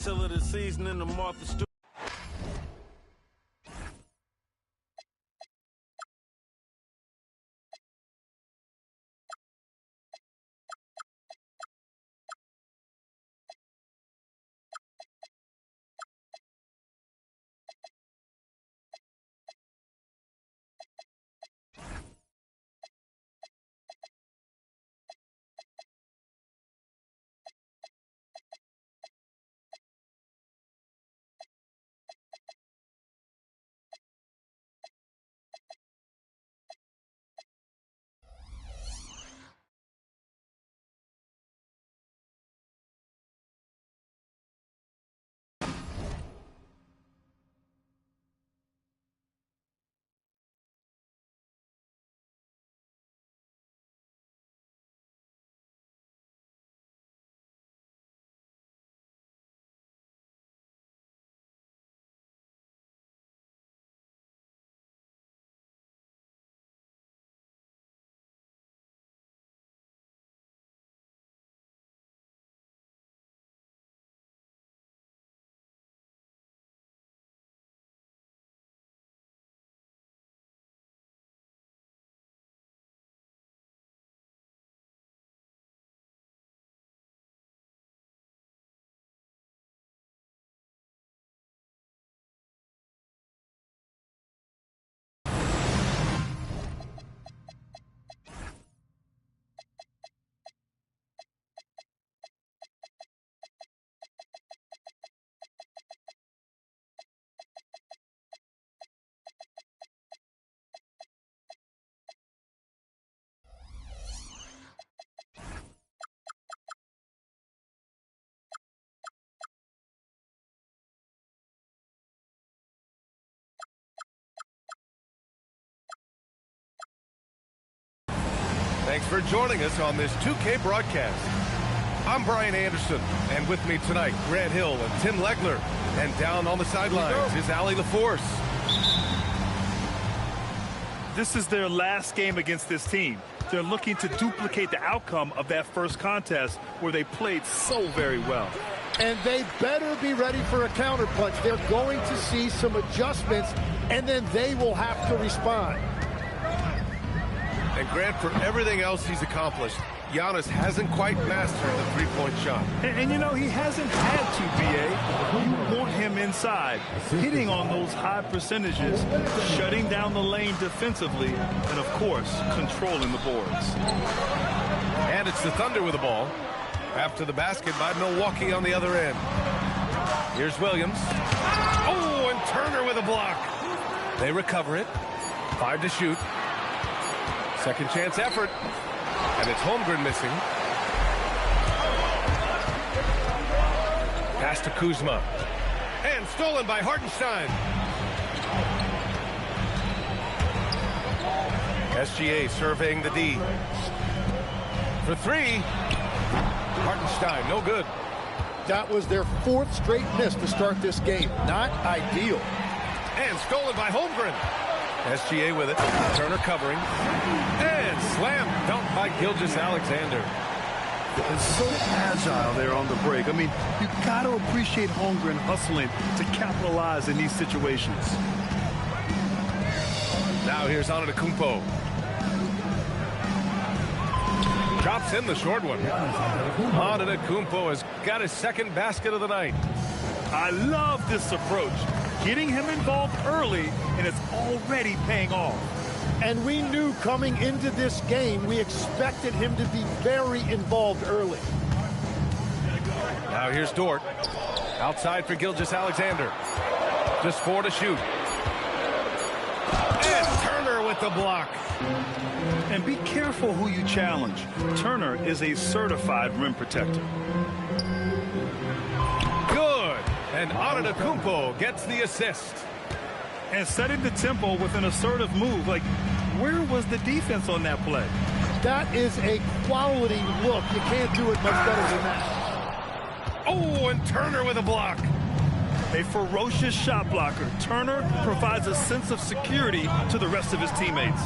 Till of the season in the Martha Stewart. Thanks for joining us on this 2K broadcast. I'm Brian Anderson, and with me tonight, Grant Hill and Tim Legler. And down on the sidelines is Allie LaForce. This is their last game against this team. They're looking to duplicate the outcome of that first contest where they played so very well. And they better be ready for a counterpunch. They're going to see some adjustments, and then they will have to respond. And Grant, for everything else he's accomplished, Giannis hasn't quite mastered the three-point shot. And you know, he hasn't had to, B.A. You want him inside, hitting on those high percentages, shutting down the lane defensively, and, of course, controlling the boards. And it's the Thunder with the ball. After the basket by Milwaukee on the other end. Here's Williams. Oh, and Turner with a block. They recover it. 5 to shoot. Second chance effort. And it's Holmgren missing. Pass to Kuzma. And stolen by Hartenstein. SGA surveying the D. For three. Hartenstein, no good. That was their fourth straight miss to start this game. Not ideal. And stolen by Holmgren. SGA with it. Turner covering. And slam dunked by Gilgeous-Alexander. And so agile there on the break. I mean, you got to appreciate Holmgren hustling to capitalize in these situations. Now here's Antetokounmpo. Drops in the short one. Antetokounmpo has got his second basket of the night. I love this approach. Getting him involved early, and it's already paying off. And we knew coming into this game, we expected him to be very involved early. Now here's Dort. Outside for Gilgeous-Alexander. Just 4 to shoot. And Turner with the block. And be careful who you challenge. Turner is a certified rim protector. Good. And Antetokounmpo gets the assist. And setting the tempo with an assertive move. Like, where was the defense on that play? That is a quality look. You can't do it much better than that. Oh, and Turner with a block. A ferocious shot blocker. Turner provides a sense of security to the rest of his teammates.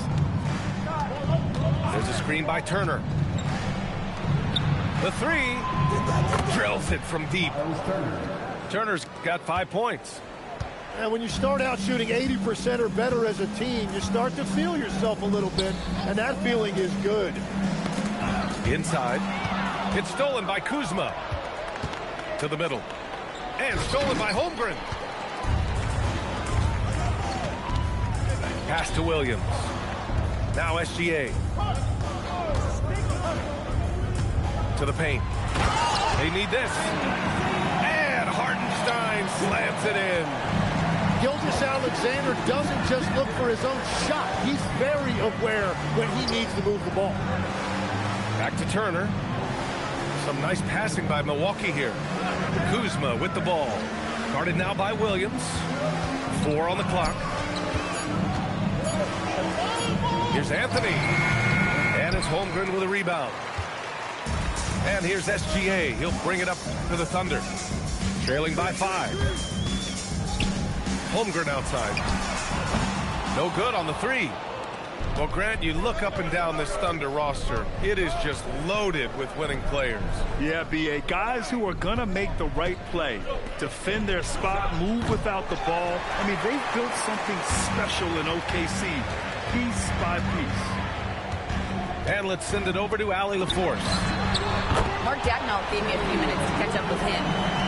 There's a screen by Turner. The three. Drills it from deep. Turner's got 5 points. And when you start out shooting 80% or better as a team, you start to feel yourself a little bit, and that feeling is good. Inside. It's stolen by Kuzma. To the middle. And stolen by Holmgren. Pass to Williams. Now SGA. To the paint. They need this. And Hartenstein slams it in. Gilgeous-Alexander doesn't just look for his own shot. He's very aware when he needs to move the ball. Back to Turner. Some nice passing by Milwaukee here. Kuzma with the ball. Guarded now by Williams. 4 on the clock. Here's Anthony. And it's Holmgren with a rebound. And here's SGA. He'll bring it up to the Thunder. Trailing by 5. Holmgren outside. No good on the 3. Well, Grant, you look up and down this Thunder roster. It is just loaded with winning players. Yeah, B.A. Guys who are going to make the right play. Defend their spot, move without the ball. I mean, they've built something special in OKC. Piece by piece. And let's send it over to Allie LaForce. Mark Dagnall gave me a few minutes to catch up with him.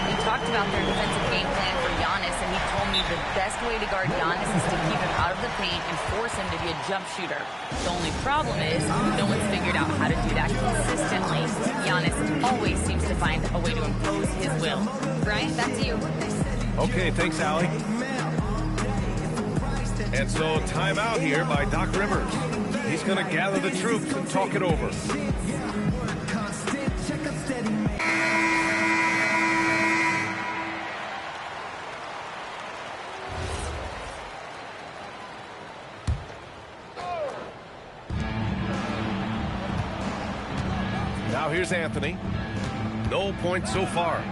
We talked about their defensive game plan for Giannis, and he told me the best way to guard Giannis is to keep him out of the paint and force him to be a jump shooter. The only problem is no one's figured out how to do that consistently. Giannis always seems to find a way to impose his will. Brian, back to you. Okay, thanks, Allie. And so timeout here by Doc Rivers. He's going to gather the troops and talk it over. Now here's Anthony. No points so far.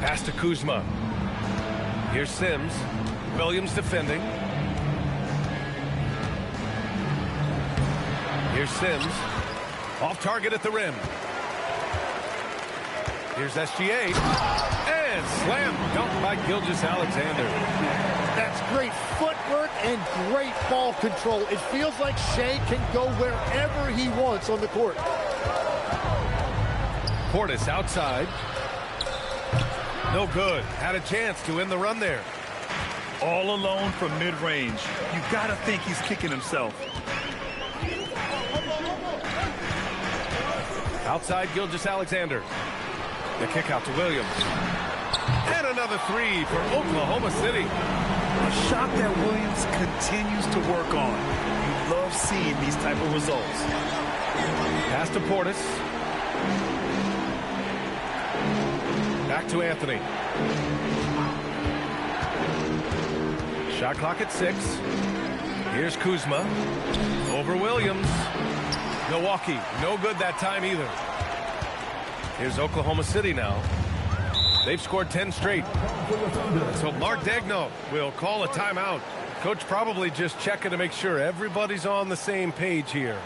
Pass to Kuzma. Here's Sims. Williams defending. Here's Sims. Off target at the rim. Here's SGA. And slam dunked by Gilgeous-Alexander. That's great footwork and great ball control. It feels like Shea can go wherever he wants on the court. Portis outside. No good. Had a chance to end the run there. All alone from mid-range. You got to think he's kicking himself. Outside Gilgeous-Alexander. The kick out to Williams. And another 3 for Oklahoma City. A shot that Williams continues to work on. You love seeing these type of results. Pass to Portis. Back to Anthony. Shot clock at 6. Here's Kuzma. Over Williams. Milwaukee, no good that time either. Here's Oklahoma City now. They've scored 10 straight. So Mark Dagnall will call a timeout. Coach probably just checking to make sure everybody's on the same page here.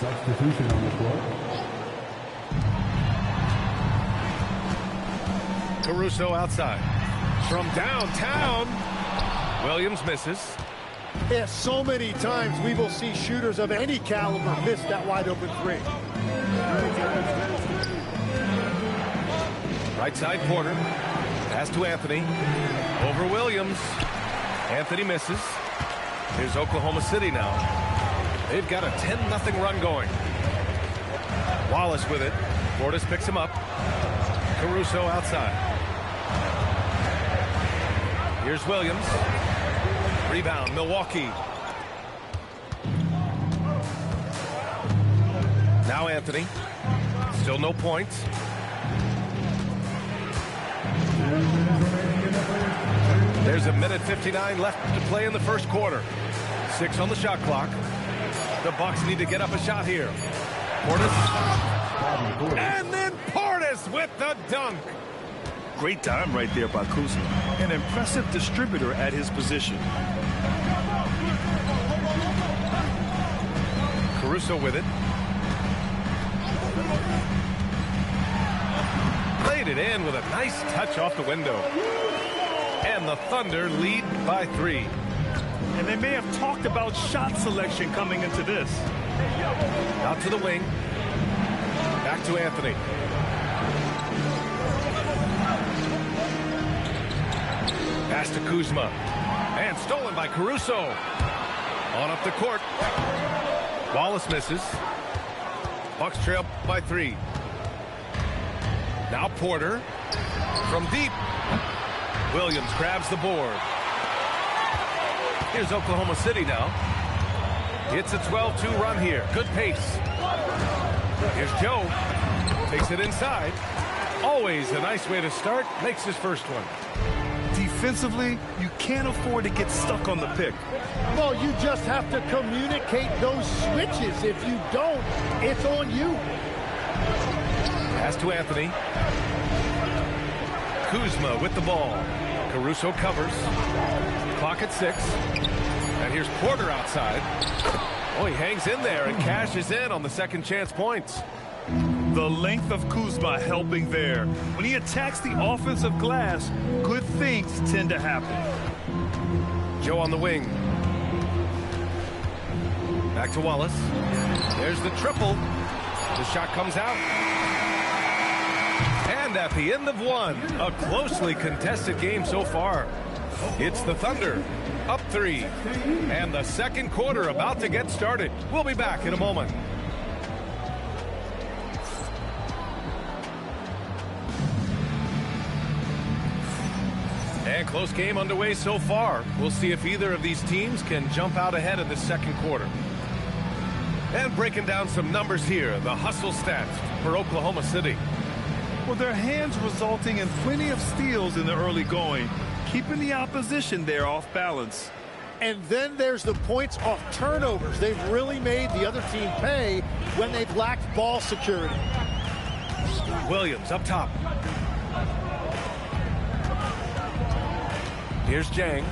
Substitution on the floor. Caruso outside. From downtown. Williams misses. Yeah, so many times we will see shooters of any caliber miss that wide open 3. Right side Porter. Pass to Anthony. Over Williams. Anthony misses. Here's Oklahoma City now. They've got a 10-0 run going. Wallace with it. Portis picks him up. Caruso outside. Here's Williams. Rebound, Milwaukee. Now Anthony. Still no points. There's a minute 59 left to play in the first quarter. 6 on the shot clock. The Bucks need to get up a shot here. Portis. And then Portis with the dunk. Great time right there by Kuzma. An impressive distributor at his position. Caruso with it. Played it in with a nice touch off the window. And the Thunder lead by 3. And they may have talked about shot selection coming into this. Out to the wing. Back to Anthony. Pass to Kuzma. And stolen by Caruso. On up the court. Wallace misses. Bucks trail by 3. Now Porter. From deep. Williams grabs the board. Here's Oklahoma City now. It's a 12-2 run here. Good pace. Here's Joe. Takes it inside. Always a nice way to start. Makes his first one. Defensively, you can't afford to get stuck on the pick. Well, you just have to communicate those switches. If you don't, it's on you. Pass to Anthony. Kuzma with the ball. Caruso covers. Clock at 6. And here's Porter outside. Oh, he hangs in there and cashes in on the second chance points. The length of Kuzma helping there. When he attacks the offensive glass, good things tend to happen. Joe on the wing. Back to Wallace. There's the triple. The shot comes out. And at the end of one, a closely contested game so far. It's the Thunder, up 3. And the second quarter about to get started. We'll be back in a moment. And close game underway so far. We'll see if either of these teams can jump out ahead in the second quarter. And breaking down some numbers here, the hustle stats for Oklahoma City. Well, their hands resulting in plenty of steals in the early going, keeping the opposition there off balance. And then there's the points off turnovers. They've really made the other team pay when they've lacked ball security. Williams up top. Here's Jang.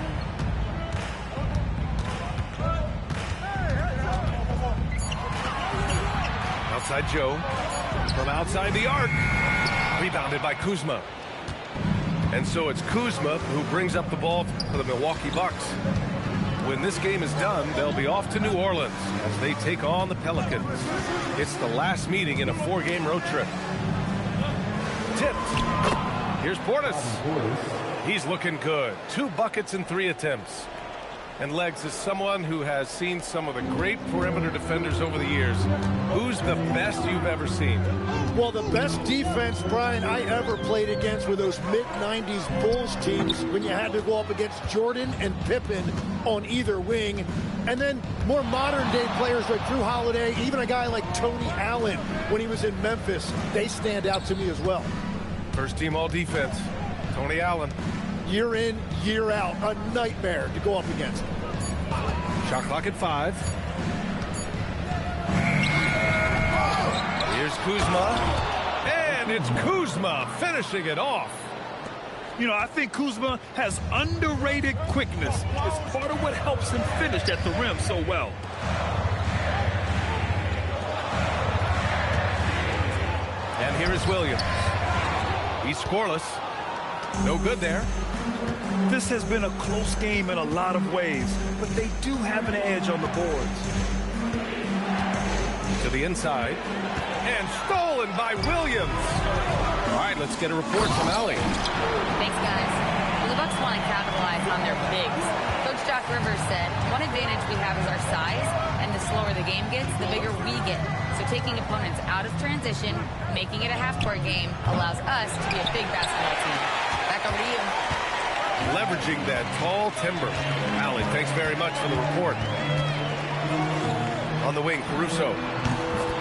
Outside Joe. From outside the arc. Rebounded by Kuzma. And so it's Kuzma who brings up the ball for the Milwaukee Bucks. When this game is done, they'll be off to New Orleans as they take on the Pelicans. It's the last meeting in a 4-game road trip. Tipped. Here's Portis. He's looking good. 2 buckets in 3 attempts. And Legs is someone who has seen some of the great perimeter defenders over the years. Who's the best you've ever seen? Well, the best defense, Brian, I ever played against were those mid-90s Bulls teams when you had to go up against Jordan and Pippen on either wing. And then more modern-day players like Drew Holiday, even a guy like Tony Allen when he was in Memphis. They stand out to me as well. First team all defense. Tony Allen. Year in, year out. A nightmare to go up against. Shot clock at 5. Here's Kuzma. And it's Kuzma finishing it off. You know, I think Kuzma has underrated quickness. It's part of what helps him finish at the rim so well. And here is Williams. He's scoreless. No good there. This has been a close game in a lot of ways, but they do have an edge on the boards. To the inside. And stolen by Williams. All right, let's get a report from Allie. Thanks, guys. Well, the Bucks want to capitalize on their bigs. Coach Doc Rivers said, one advantage we have is our size, and the slower the game gets, the bigger we get. So taking opponents out of transition, making it a half-court game, allows us to be a big basketball team. Back over to you. leveraging that tall timber. Allie, thanks very much for the report. On the wing, Caruso.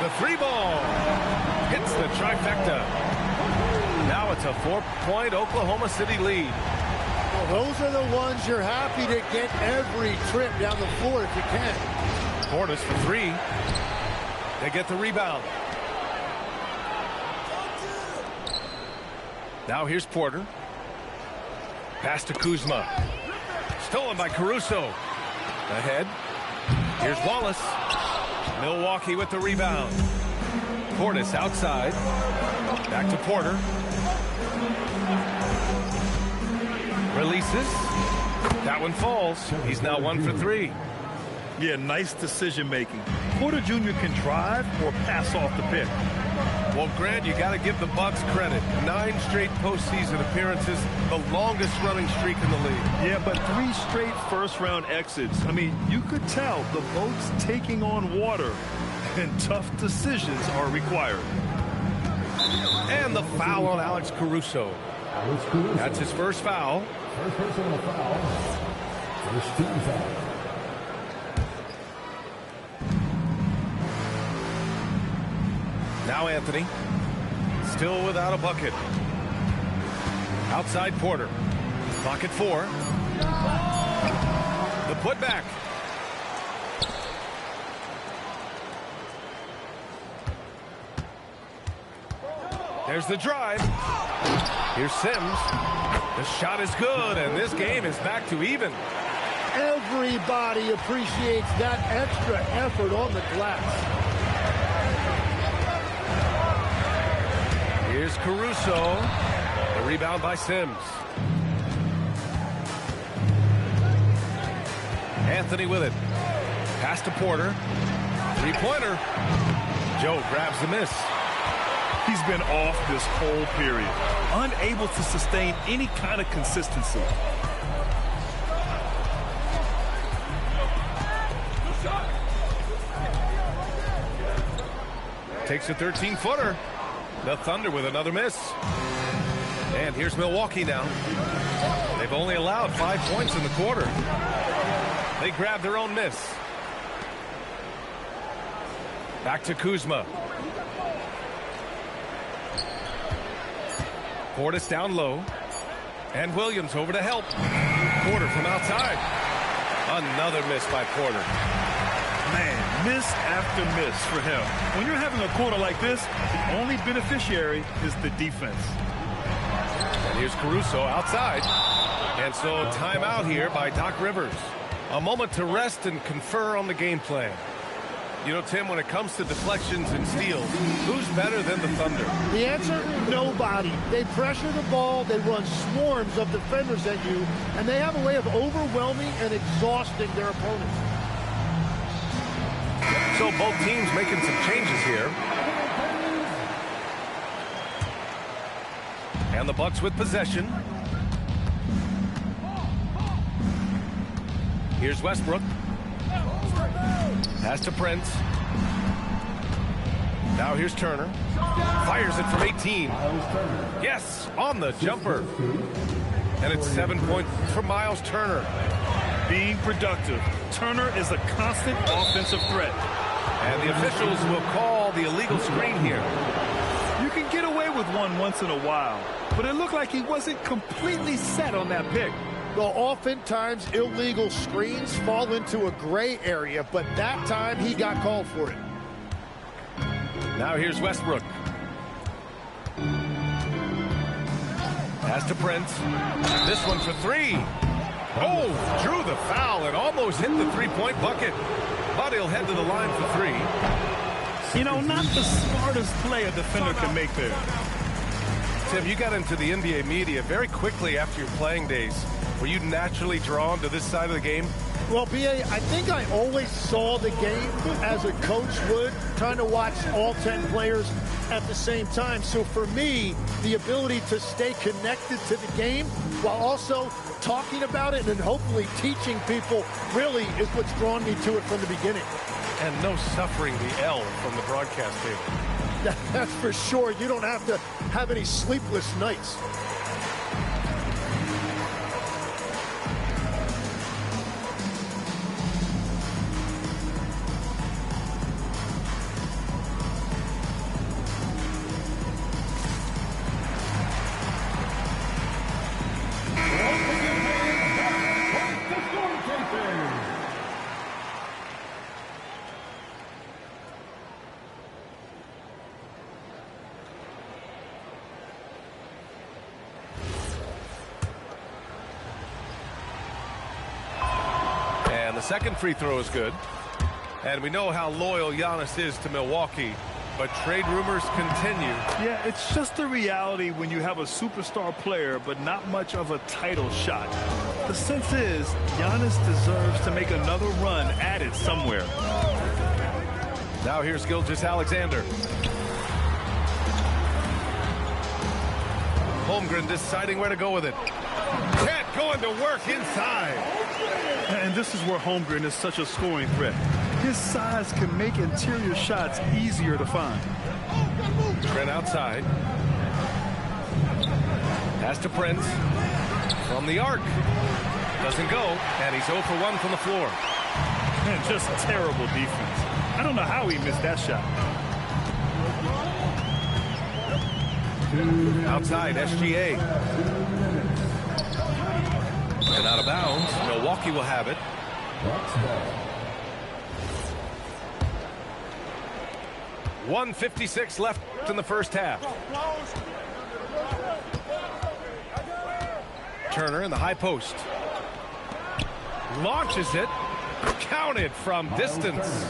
The three ball hits the trifecta. Now it's a 4-point Oklahoma City lead. Well, those are the ones you're happy to get every trip down the floor if you can. Portis for three. They get the rebound. Now here's Porter. Pass to Kuzma. Stolen by Caruso. Ahead. Here's Wallace. Milwaukee with the rebound. Portis outside. Back to Porter. Releases. That one falls. He's now 1 for 3. Yeah, nice decision making. Porter Jr. can drive or pass off the pick. Well, Grant, you got to give the Bucks credit. 9 straight postseason appearances, the longest running streak in the league. Yeah, but 3 straight first-round exits. I mean, you could tell the boat's taking on water, and tough decisions are required. And the foul on Alex Caruso. That's his first foul. First personal foul. First team foul. Now Anthony. Still without a bucket. Outside Porter. Clock at 4. The putback. There's the drive. Here's Sims. The shot is good, and this game is back to even. Everybody appreciates that extra effort on the glass. Here's Caruso. The rebound by Sims. Anthony with it. Pass to Porter. Three-pointer. Joe grabs the miss. He's been off this whole period, unable to sustain any kind of consistency. Takes a 13-footer. The Thunder with another miss. And here's Milwaukee now. They've only allowed 5 points in the quarter. They grab their own miss. Back to Kuzma. Portis down low. And Williams over to help. Porter from outside. Another miss by Porter. Man, miss after miss for him. When you're having a quarter like this, the only beneficiary is the defense. And here's Caruso outside. And so timeout here by Doc Rivers. A moment to rest and confer on the game plan. You know, Tim, when it comes to deflections and steals, who's better than the Thunder? The answer, nobody. They pressure the ball, they run swarms of defenders at you, and they have a way of overwhelming and exhausting their opponents. So both teams making some changes here. And the Bucks with possession. Here's Westbrook. Pass to Prince. Now here's Turner. Fires it from 18. Yes, on the jumper. And it's 7 points for Miles Turner. Being productive. Turner is a constant offensive threat. And the officials will call the illegal screen here. You can get away with one once in a while, but it looked like he wasn't completely set on that pick. Well, oftentimes illegal screens fall into a gray area, but that time he got called for it. Now here's Westbrook. Pass to Prince. This one for 3. Oh, drew the foul and almost hit the three-point bucket. But he'll head to the line for 3. You know, not the smartest play a defender can make there. Tim, you got into the NBA media very quickly after your playing days. Were you naturally drawn to this side of the game? Well, B.A., I think I always saw the game as a coach would, trying to watch all 10 players at the same time. So for me, the ability to stay connected to the game while also talking about it and hopefully teaching people really is what's drawn me to it from the beginning. And no suffering the L from the broadcast table. That's for sure. You don't have to have any sleepless nights. second free throw is good. And we know how loyal Giannis is to Milwaukee, but trade rumors continue. Yeah, it's just the reality when you have a superstar player, but not much of a title shot. The sense is Giannis deserves to make another run at it somewhere. Now here's Gilgeous-Alexander. Holmgren deciding where to go with it. Cat going to work inside. And this is where Holmgren is such a scoring threat. His size can make interior shots easier to find. Trent outside. Pass to Prince. From the arc. Doesn't go. And he's 0 for 1 from the floor. Man, just terrible defense. I don't know how he missed that shot. Outside, SGA. And out of bounds. Milwaukee will have it. 1:56 left in the first half. Turner in the high post. Launches it. Counted from distance.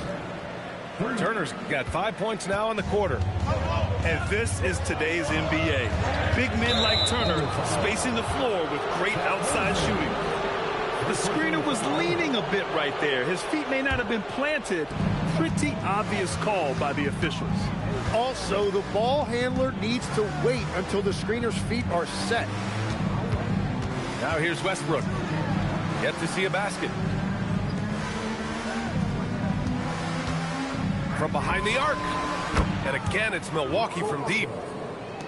Turner's got 5 points now in the quarter. And this is today's NBA. Big men like Turner spacing the floor with great outside shooting. The screener was leaning a bit right there. His feet may not have been planted. Pretty obvious call by the officials. Also, the ball handler needs to wait until the screener's feet are set. Now here's Westbrook. Yet to see a basket. From behind the arc. And again, it's Milwaukee from deep.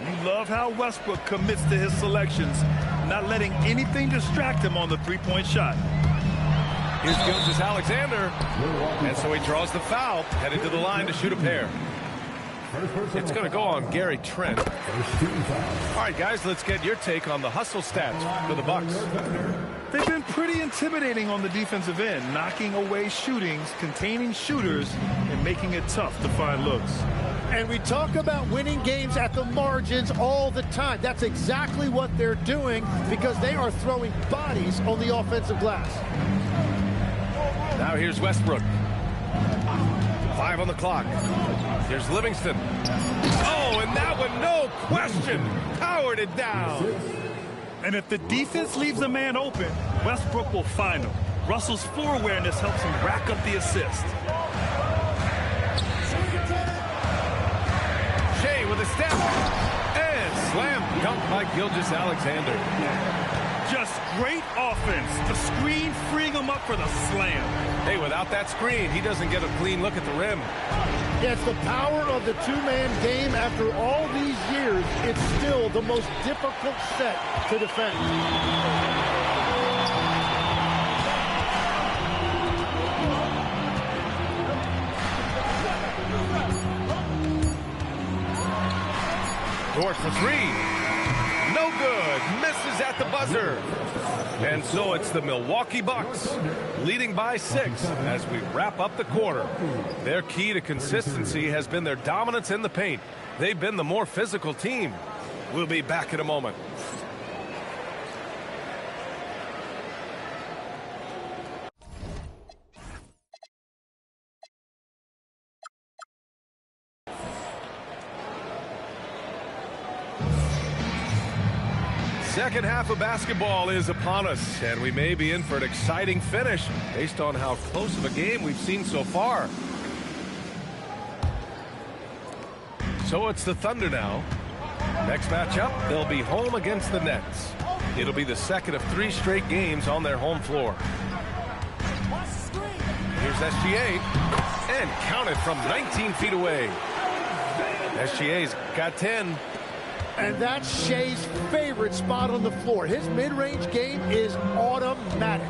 You love how Westbrook commits to his selections, not letting anything distract him on the three-point shot. Here's Gilgeous-Alexander. And so he draws the foul, headed to the line to shoot a pair. It's going to go on Gary Trent. All right, guys, let's get your take on the hustle stats for the Bucks. They've been pretty intimidating on the defensive end, knocking away shootings, containing shooters, and making it tough to find looks. And we talk about winning games at the margins all the time. That's exactly what they're doing because they are throwing bodies on the offensive glass. Now here's Westbrook. 5 on the clock. Here's Livingston. Oh, and that one, no question, powered it down. And if the defense leaves a man open, Westbrook will find him. Russell's floor awareness helps him rack up the assist. Shea with a step. And slam dunk by Gilgeous-Alexander. Just great offense. The screen freeing him up for the slam. Hey, without that screen, he doesn't get a clean look at the rim. Yeah, it's the power of the two-man game. After all these years, it's still the most difficult set to defend. Dort for three. No good. Misses at the buzzer. And so it's the Milwaukee Bucks leading by 6 as we wrap up the quarter. Their key to consistency has been their dominance in the paint. They've been the more physical team. We'll be back in a moment. Second half of basketball is upon us, and we may be in for an exciting finish based on how close of a game we've seen so far. So it's the Thunder now. Next matchup, they'll be home against the Nets. It'll be the second of 3 straight games on their home floor. Here's SGA, and counted from 19 feet away. SGA's got 10. And that's Shea's favorite spot on the floor. His mid-range game is automatic.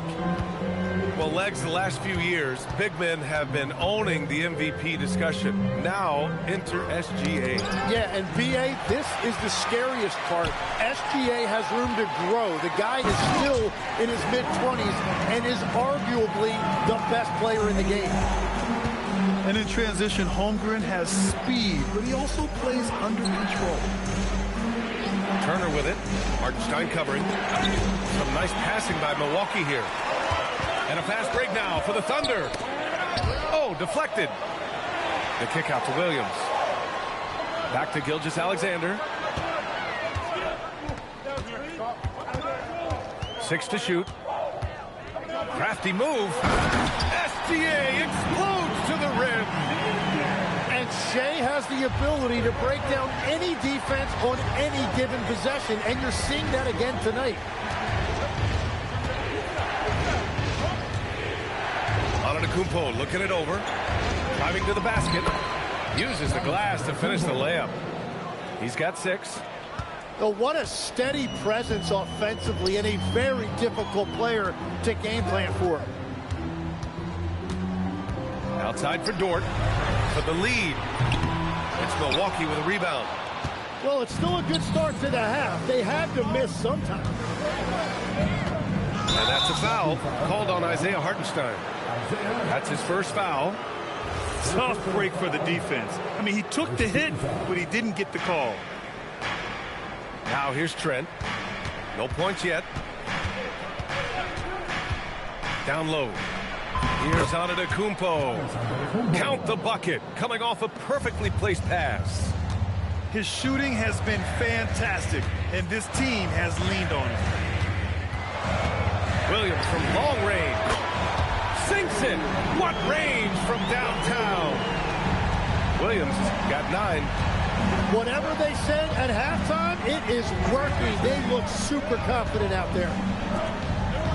Well, Legs, the last few years, big men have been owning the MVP discussion. Now, enter SGA. Yeah, and BA, this is the scariest part. SGA has room to grow. The guy is still in his mid-20s and is arguably the best player in the game. And in transition, Holmgren has speed, but he also plays under control. Turner with it. Hartenstein covering. Some nice passing by Milwaukee here. And a fast break now for the Thunder. Oh, deflected. The kick out to Williams. Back to Gilgeous-Alexander. 6 to shoot. Crafty move. SGA explodes to the rim. And Shea has the ability to break down any defense on any given possession, and you're seeing that again tonight. Antetokounmpo looking it over. Driving to the basket. Uses the glass to finish the layup. He's got 6. Oh, what a steady presence offensively and a very difficult player to game plan for. Outside for Dort. For the lead. It's Milwaukee with a rebound. Well, it's still a good start to the half. They had to miss sometime. And that's a foul called on Isaiah Hartenstein. That's his first foul. Tough break for the defense. I mean, he took the hit, but he didn't get the call. Now here's Trent. No points yet. Down low. Here's Antetokounmpo. Count the bucket. Coming off a perfectly placed pass. His shooting has been fantastic, and this team has leaned on him. Williams from long range. Sinks it. What range from downtown. Williams got 9. Whatever they said at halftime, it is working. They look super confident out there.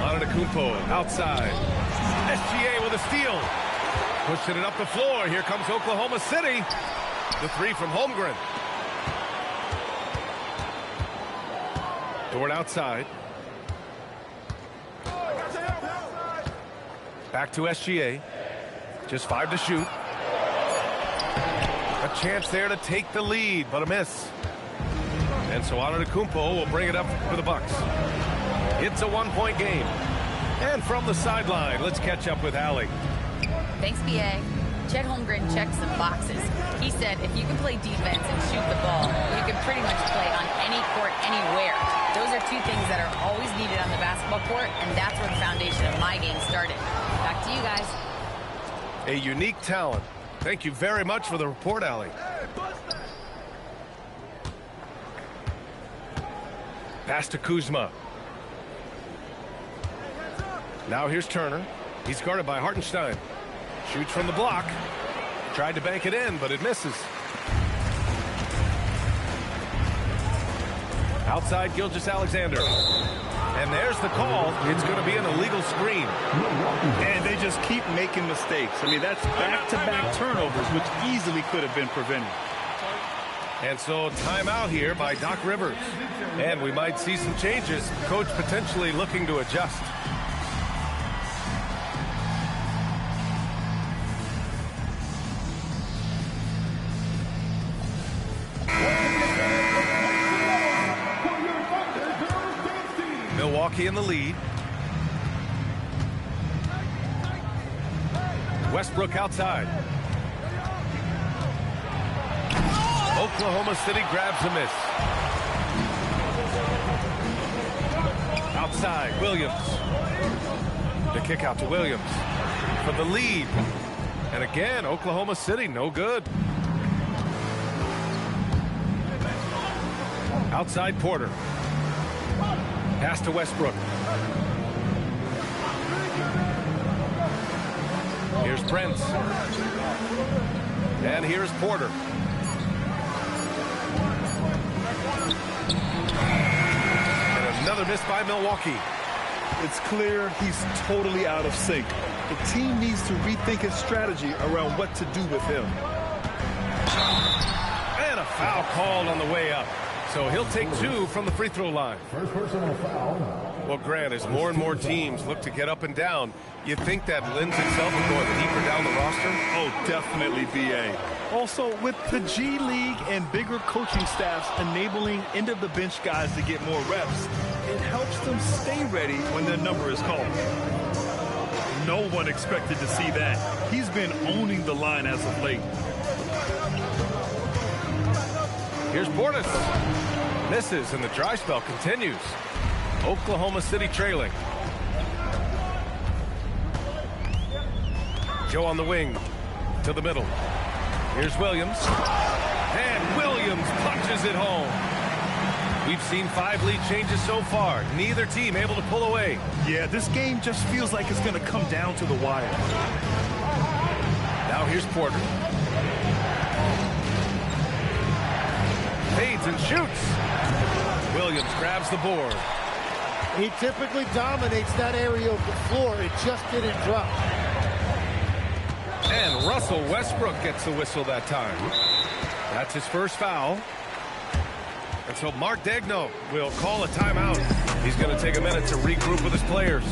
Antetokounmpo outside. SGA with a steal. Pushing it up the floor. Here comes Oklahoma City. The 3 from Holmgren. Dort outside. Back to SGA. Just 5 to shoot. A chance there to take the lead, but a miss. And so Antetokounmpo will bring it up for the Bucks. It's a 1-point game. And from the sideline, let's catch up with Allie. Thanks, B.A. Chet Holmgren checked some boxes. He said if you can play defense and shoot the ball, you can pretty much play on any court, anywhere. Those are 2 things that are always needed on the basketball court, and that's where the foundation of my game started. Back to you guys. A unique talent. Thank you very much for the report, Allie. Pass to Kuzma. Now here's Turner. He's guarded by Hartenstein. Shoots from the block. Tried to bank it in, but it misses. Outside Gilgeous-Alexander. And there's the call. It's going to be an illegal screen. And they just keep making mistakes. I mean, that's back-to-back turnovers, which easily could have been prevented. And so timeout here by Doc Rivers. And we might see some changes. Coach potentially looking to adjust. Milwaukee in the lead. Westbrook outside. Oklahoma City grabs a miss. Outside, Williams. The kick out to Williams for the lead. And again, Oklahoma City, no good. Outside Porter. Pass to Westbrook. Here's Prince. And here's Porter. And another miss by Milwaukee. It's clear he's totally out of sync. The team needs to rethink its strategy around what to do with him. And a foul called on the way up. So he'll take 2 from the free throw line. First personal foul. Well, Grant, as more and more teams look to get up and down, you think that lends itself to going deeper down the roster? Oh, definitely, B.A. Also, with the G League and bigger coaching staffs enabling end-of-the-bench guys to get more reps, it helps them stay ready when their number is called. No one expected to see that. He's been owning the line as of late. Here's Portis. Misses, and the dry spell continues. Oklahoma City trailing. Joe on the wing to the middle. Here's Williams. And Williams punches it home. We've seen 5 lead changes so far. Neither team able to pull away. Yeah, this game just feels like it's going to come down to the wire. Now here's Porter. Fades and shoots. Williams grabs the board. He typically dominates that area of the floor. It just didn't drop. And Russell Westbrook gets the whistle that time. That's his first foul. And so Mark Daigneault will call a timeout. He's going to take a minute to regroup with his players.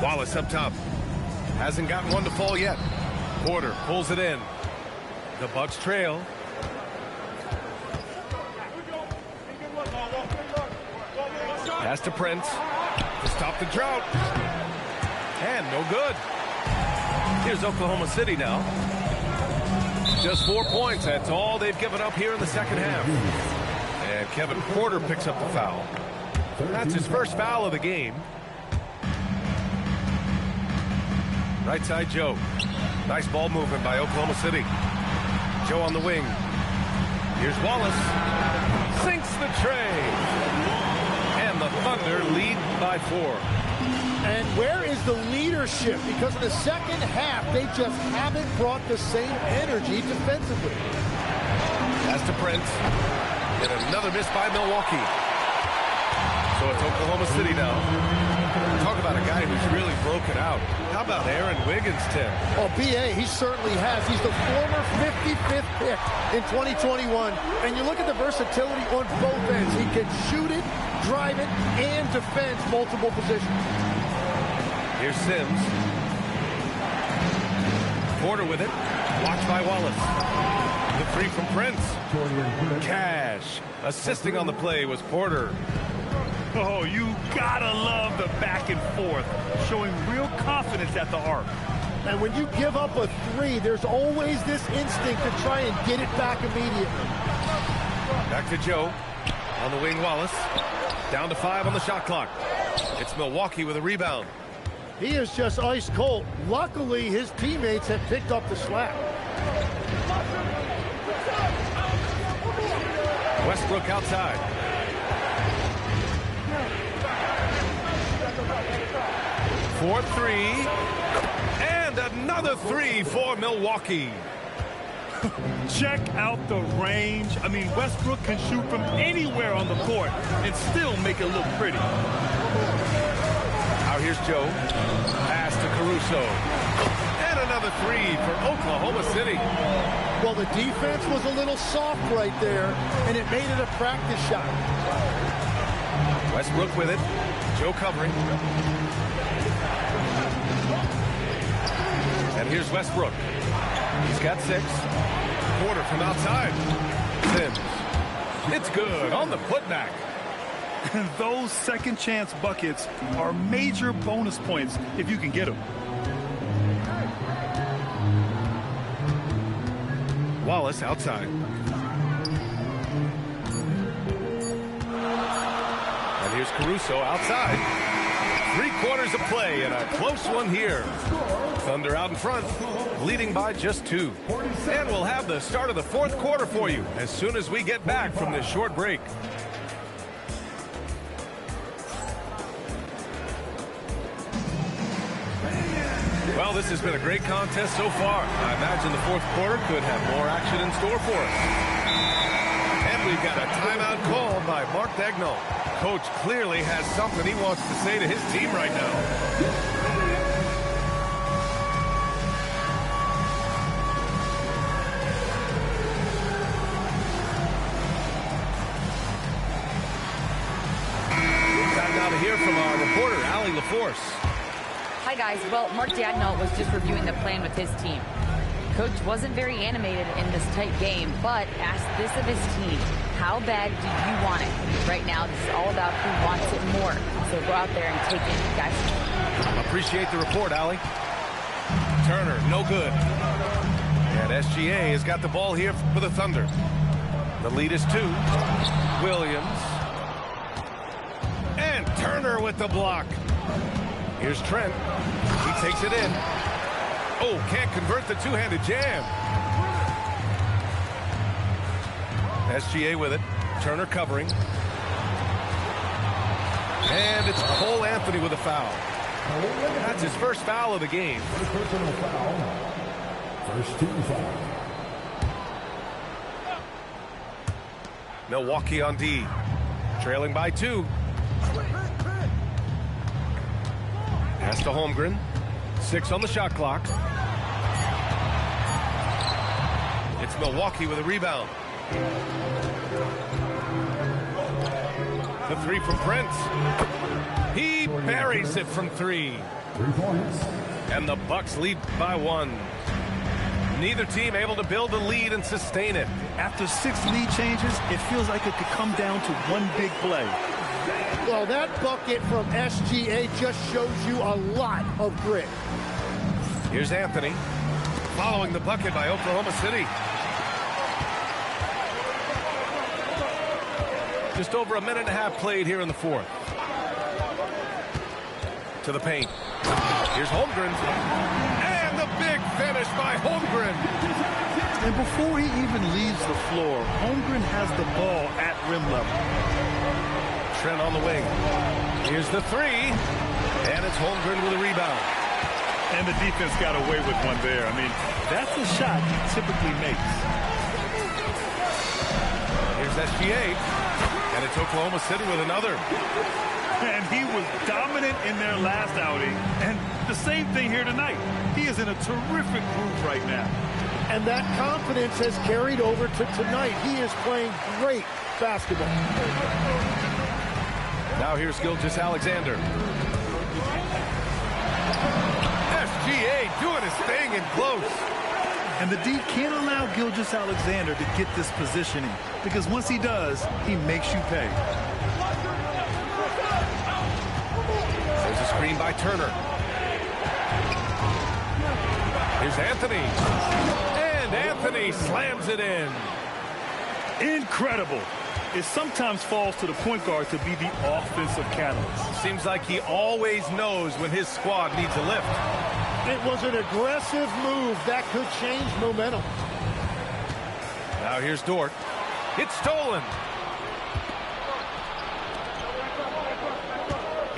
Wallace up top. Hasn't gotten one to fall yet. Porter pulls it in. The Bucks trail. Pass to Prince to stop the drought. And no good. Here's Oklahoma City now. Just 4 points. That's all they've given up here in the second half. And Kevin Porter picks up the foul. That's his first foul of the game. Right side, Joe. Nice ball movement by Oklahoma City. Joe on the wing. Here's Wallace. Sinks the tray. And the Thunder lead by 4. And where is the leadership? Because in the second half, they just haven't brought the same energy defensively. Pass to Prince. And another miss by Milwaukee. So it's Oklahoma City now. Talk about a guy who's really broken out. How about Aaron Wiggins, Tim? Oh, B.A., he certainly has. He's the former 55th pick in 2021. And you look at the versatility on both ends. He can shoot it, drive it, and defend multiple positions. Here's Sims. Porter with it. Blocked by Wallace. The three from Prince. Cash. Assisting on the play was Porter. Oh, you gotta love the back and forth, showing real confidence at the arc. And when you give up a 3, there's always this instinct to try and get it back immediately. Back to Joe. On the wing, Wallace. Down to 5 on the shot clock. It's Milwaukee with a rebound. He is just ice cold. Luckily, his teammates have picked up the slack. Westbrook outside. For 3. And another 3 for Milwaukee. Check out the range. I mean, Westbrook can shoot from anywhere on the court and still make it look pretty. Now here's Joe. Pass to Caruso. And another 3 for Oklahoma City. Well, the defense was a little soft right there, and it made it a practice shot. Westbrook with it. Joe covering. And here's Westbrook. He's got 6. Porter from outside. Sims. It's good on the putback. And those second chance buckets are major bonus points if you can get them. Wallace outside. And here's Caruso outside. 3/4 of play and a close one here. Thunder out in front, leading by just 2. And we'll have the start of the 4th quarter for you as soon as we get back from this short break. Well, this has been a great contest so far. I imagine the 4th quarter could have more action in store for us. And we've got a timeout called by Mark Daigneault. Coach clearly has something he wants to say to his team right now. Time now to hear from our reporter, Allie LaForce. Hi, Hi, guys. Well, Mark Dagnall was just reviewing the plan with his team. Coach wasn't very animated in this tight game, but asked this of his team. How bad do you want it? Right now, this is all about who wants it more. So go out there and take it, guys. Appreciate the report, Allie. Turner, no good. And SGA has got the ball here for the Thunder. The lead is 2. Williams. And Turner with the block. Here's Trent. He takes it in. Oh, can't convert the two-handed jam. SGA with it. Turner covering. And it's Cole Anthony with a foul. That's his first foul of the game. Personal foul. First team foul. Milwaukee on D. Trailing by 2. Pass to Holmgren. 6 on the shot clock. It's Milwaukee with a rebound. The 3 from Prince. He buries it from 3. 3 points. And the Bucks lead by 1. Neither team able to build a lead and sustain it. After 6 lead changes, it feels like it could come down to one big play. Well, that bucket from SGA just shows you a lot of grit. Here's Anthony. Following the bucket by Oklahoma City. Just over a minute and a half played here in the 4th. To the paint. Here's Holmgren. And the big finish by Holmgren. And before he even leaves the floor, Holmgren has the ball at rim level. Trent on the wing. Here's the 3. And it's Holmgren with a rebound. And the defense got away with one there. I mean, that's a shot he typically makes. Here's SGA. And it's Oklahoma City with another. And he was dominant in their last outing. And the same thing here tonight. He is in a terrific groove right now. And that confidence has carried over to tonight. He is playing great basketball. Now here's Gilgeous-Alexander. SGA doing his thing in close. And the D can't allow Gilgeous-Alexander to get this positioning, because once he does, he makes you pay. There's a screen by Turner. Here's Anthony. And Anthony slams it in. Incredible. It sometimes falls to the point guard to be the offensive catalyst. Seems like he always knows when his squad needs a lift. It was an aggressive move that could change momentum. Now here's Dort. It's stolen.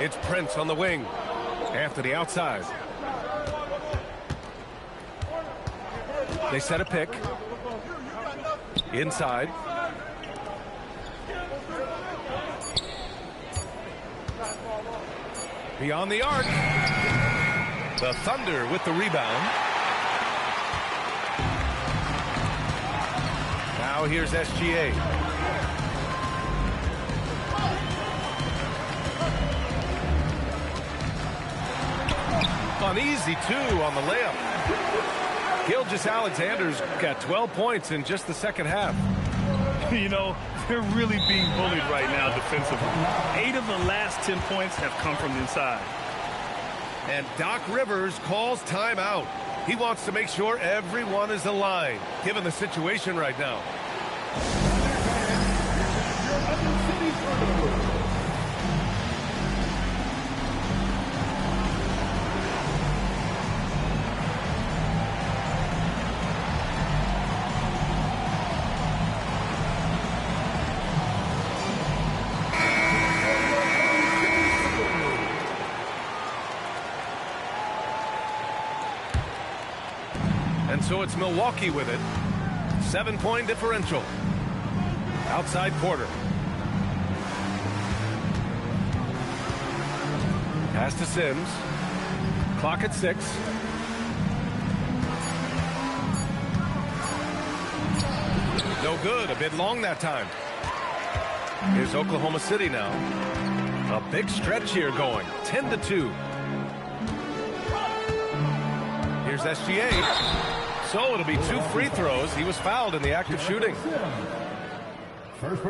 It's Prince on the wing. Anthony outside. They set a pick. Inside. Beyond the arc. The Thunder with the rebound. Now here's SGA. Uneasy, too, on the layup. Gilgeous-Alexander's got 12 points in just the second half. You know, they're really being bullied right now defensively. 8 of the last 10 points have come from inside. And Doc Rivers calls timeout. He wants to make sure everyone is aligned, given the situation right now. And so it's Milwaukee with it. 7-point differential. Outside quarter. Pass to Sims. Clock at 6. No good. A bit long that time. Here's Oklahoma City now. A big stretch here going. 10-2. Here's SGA. So it'll be 2 free throws. He was fouled in the act of shooting.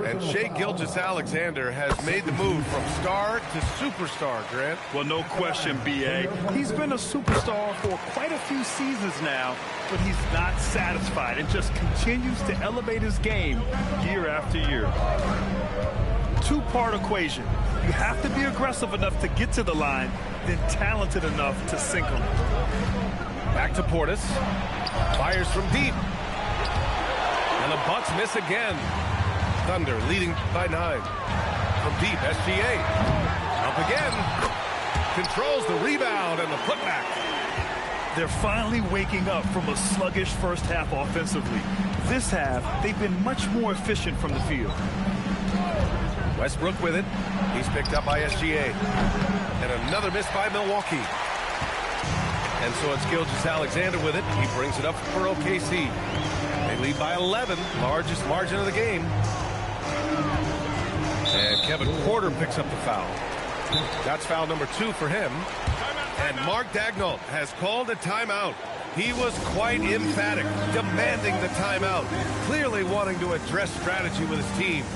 And Shai Gilgeous-Alexander has made the move from star to superstar, Grant. Well, no question, B.A. He's been a superstar for quite a few seasons now, but he's not satisfied and just continues to elevate his game year after year. Two-part equation. You have to be aggressive enough to get to the line, then talented enough to sink them. Back to Portis. Fires from deep. And the Bucks miss again. Thunder leading by 9. From deep, SGA. Up again. Controls the rebound and the putback. They're finally waking up from a sluggish first half offensively. This half, they've been much more efficient from the field. Westbrook with it. He's picked up by SGA. And another miss by Milwaukee. And so it's Gilgeous-Alexander with it. He brings it up for OKC. They lead by 11, largest margin of the game. And Kevin Porter picks up the foul. That's foul number 2 for him. And Mark Daigneault has called a timeout. He was quite emphatic, demanding the timeout, clearly wanting to address strategy with his team.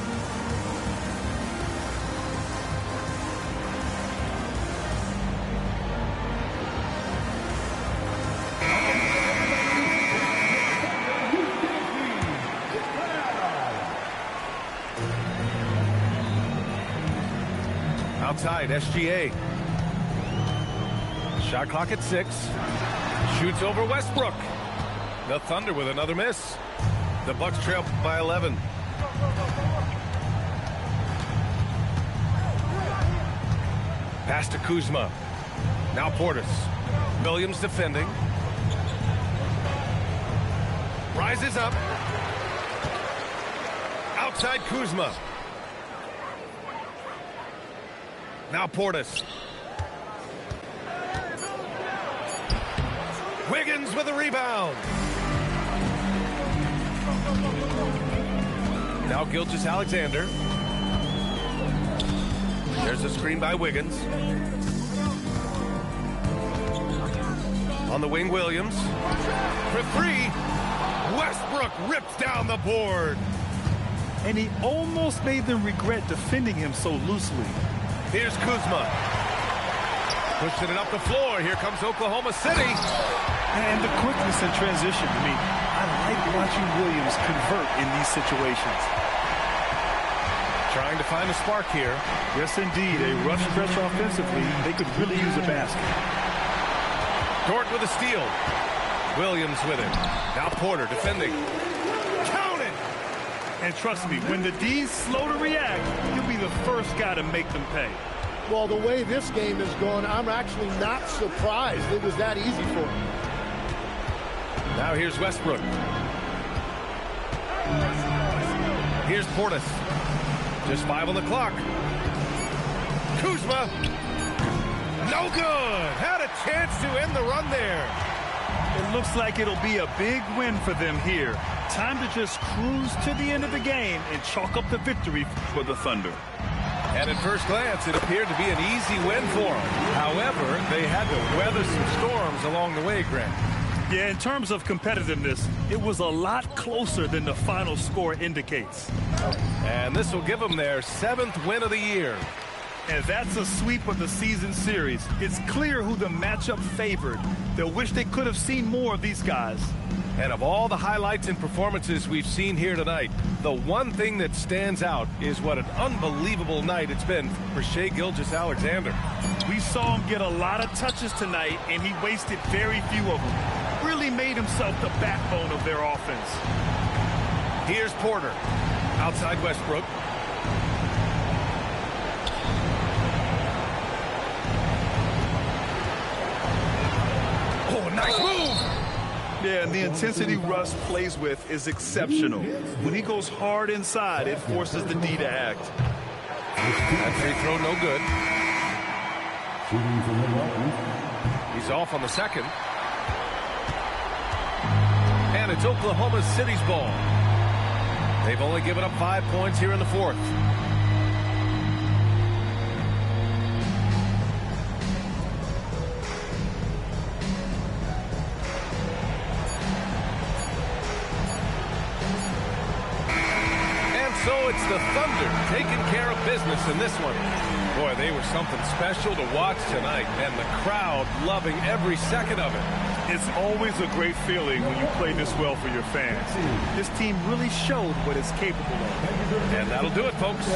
Outside, SGA. Shot clock at 6. Shoots over Westbrook. The Thunder with another miss. The Bucks trail by 11. Pass to Kuzma. Now Portis. Williams defending. Rises up. Outside Kuzma. Now Portis. Wiggins with a rebound. Now Gilgeous-Alexander. There's a screen by Wiggins. On the wing, Williams. For 3. Westbrook rips down the board. And he almost made them regret defending him so loosely. Here's Kuzma. Pushing it up the floor. Here comes Oklahoma City. And the quickness in transition. I mean, I like watching Williams convert in these situations. Trying to find a spark here. Yes, indeed. A rough stretch offensively. They could really use a basket. Dort with a steal. Williams with it. Now Porter defending. Count it! And trust me, when the D's slow to react, you'll be the first guy to make them pay. Well, the way this game has gone, I'm actually not surprised it was that easy for him. Now here's Westbrook. Here's Portis. Just 5 on the clock. Kuzma. No good. Had a chance to end the run there. It looks like it'll be a big win for them here. Time to just cruise to the end of the game and chalk up the victory for the Thunder. And at first glance, it appeared to be an easy win for them. However, they had to weather some storms along the way, Grant. Yeah, in terms of competitiveness, it was a lot closer than the final score indicates. And this will give them their 7th win of the year. And that's a sweep of the season series. It's clear who the matchup favored. They'll wish they could have seen more of these guys. And of all the highlights and performances we've seen here tonight, the one thing that stands out is what an unbelievable night it's been for Shai Gilgeous-Alexander. We saw him get a lot of touches tonight, and he wasted very few of them. Really made himself the backbone of their offense. Here's Porter. Outside Westbrook. Oh, nice move! Yeah, and the intensity Russ plays with is exceptional. When he goes hard inside, it forces the D to act. That free throw no good. He's off on the second. And it's Oklahoma City's ball. They've only given up 5 points here in the 4th. the Thunder taking care of business in this one. Boy, they were something special to watch tonight, and the crowd loving every second of it. It's always a great feeling when you play this well for your fans. This team really showed what it's capable of. And that'll do it, folks.